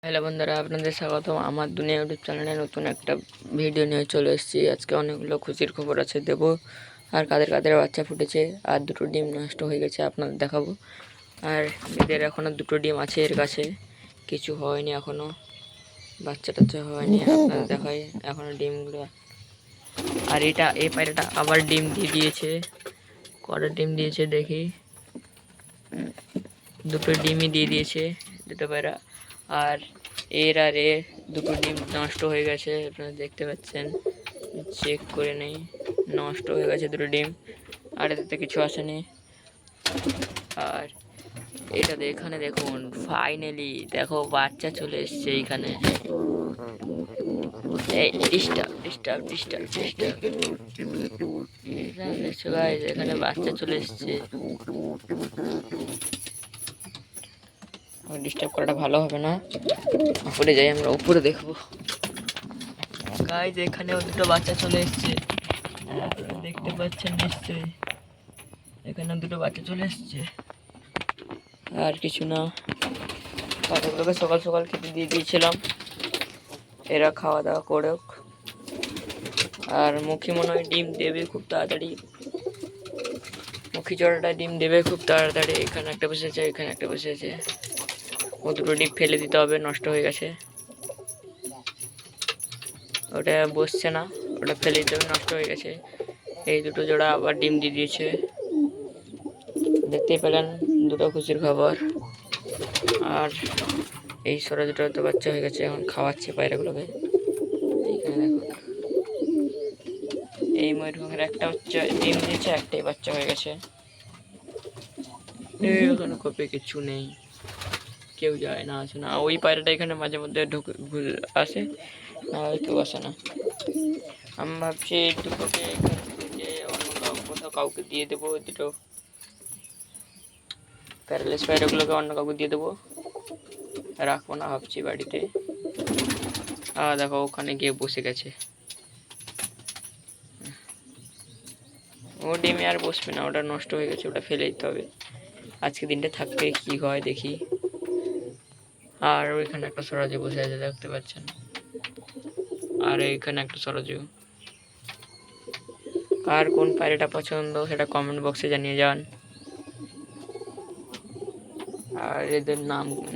Hello বন্ধুরা, আপনাদের স্বাগতম আমার দুনিয়া ইউটিউব চ্যানেলে নতুন একটা ভিডিও নিয়ে চলে এসেছি। আজকে অনেকগুলো খুশির খবর আছে দেবো, আর কাদের কাদের বাচ্চা ফুটেছে আর দুটো ডিম নষ্ট হয়ে গেছে আপনাদের দেখাবো। আর এদের এখনও দুটো ডিম আছে এর কাছে, কিছু হয়নি এখনও, বাচ্চা টাচ্চা হয়নি, আপনাদের দেখাই এখনও ডিমগুলো। আর এই পায়রাটা আবার ডিম দিয়ে দিয়েছে, কটা ডিম দিয়েছে দেখি, দুটো ডিমই দিয়ে দিয়েছে দুটো পায়রা। আর এর দুটো ডিম নষ্ট হয়ে গেছে, আপনারা দেখতে পাচ্ছেন, চেক করে নেই, নষ্ট হয়ে গেছে দুটো ডিম, আর এতে কিছু আসেনি। আর এখানে দেখুন, ফাইনালি দেখো বাচ্চা চলে এসছে এইখানে। এখানে বাচ্চা চলে এসছে, ডিস্টার্ব করাটা ভালো হবে না, উপরে যাই, আমরা উপরে দেখবো। গাইজ এখানেও দুটো বাচ্চা চলে এসছে, দেখতে পাচ্ছেন নিশ্চয়ই, এখানে দুটো বাচ্চা চলে এসছে। আর কিছু না, বাচ্চাগুলোকে সকাল সকাল খেতে দিয়ে দিয়েছিলাম, এরা খাওয়া দাওয়া করুক। আর মুখী মনে হয় ডিম দেবে খুব তাড়াতাড়ি, মুখী জোড়াটা ডিম দেবে খুব তাড়াতাড়ি। এখানে একটা বসেছে, এখানে একটা বসেছে, ও দুটো ডিম ফেলে দিতে হবে, নষ্ট হয়ে গেছে। ওটা বসছে না, ওটা ফেলে দিতে হবে, নষ্ট হয়ে গেছে। এই দুটো জোড়া আবার ডিম দিয়ে দিয়েছে, দেখতেই পেলেন, দুটো খুশির খবর। আর এই ছোটো দুটো তো বাচ্চা হয়ে গেছে, এখন খাওয়াচ্ছে পায়রাগুলোকে। এইখানে দেখুন, এই ময়ূরপঙ্খের একটা বাচ্চা ডিম দিয়েছে, একটাই বাচ্চা হয়ে গেছে। এখানে কপে কিছু নেই, কেউ যায় না, আসে না। ওই পায়রাটা এখানে মাঝে মধ্যে ঢুকে আসে, না কেউ আসে না। আমি ভাবছি দুটোকে এখান থেকে অন্য কোথাও কাউকে দিয়ে দেবো, দুটো প্যারালাইজ পায়রাগুলোকে অন্য কাউকে দিয়ে দেবো, রাখবো না ভাবছি বাড়িতে। দেখো ওখানে গিয়ে বসে গেছে, ও ডিমে আর বসবে না, ওটা নষ্ট হয়ে গেছে, ওটা ফেলে দিতে হবে। আজকে দিনটা থাকবে, কি হয় দেখি। আর ওইখানে একটা সরাজু বসে আছে, দেখতে পাচ্ছেন, আর এইখানে একটা সরাজু। আর কোন পায়রাটা পছন্দ সেটা কমেন্ট বক্সে জানিয়ে যান। আর এদের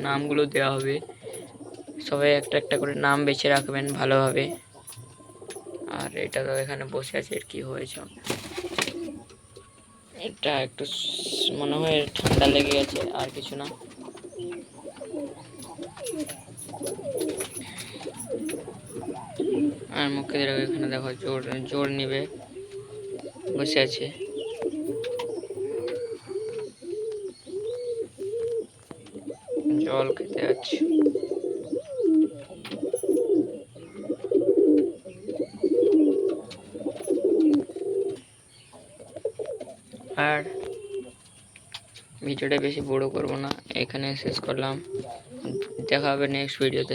নামগুলো দেওয়া হবে, সবাই একটা একটা করে নাম বেছে রাখবেন ভালোভাবে। আর এটা তো এখানে বসে আছে, এর কি হয়েছে, এটা একটু মনে হয় ঠান্ডা লেগে গেছে, আর কিছু না। আর মুখে এখানে দেখো জোর জোর নিবে, বসে আছে। জল খেতে যাচ্ছে। আর ভিডিওটা বেশি বড় করব না, এখানে শেষ করলাম, দেখা হবে নেক্সট ভিডিওতে।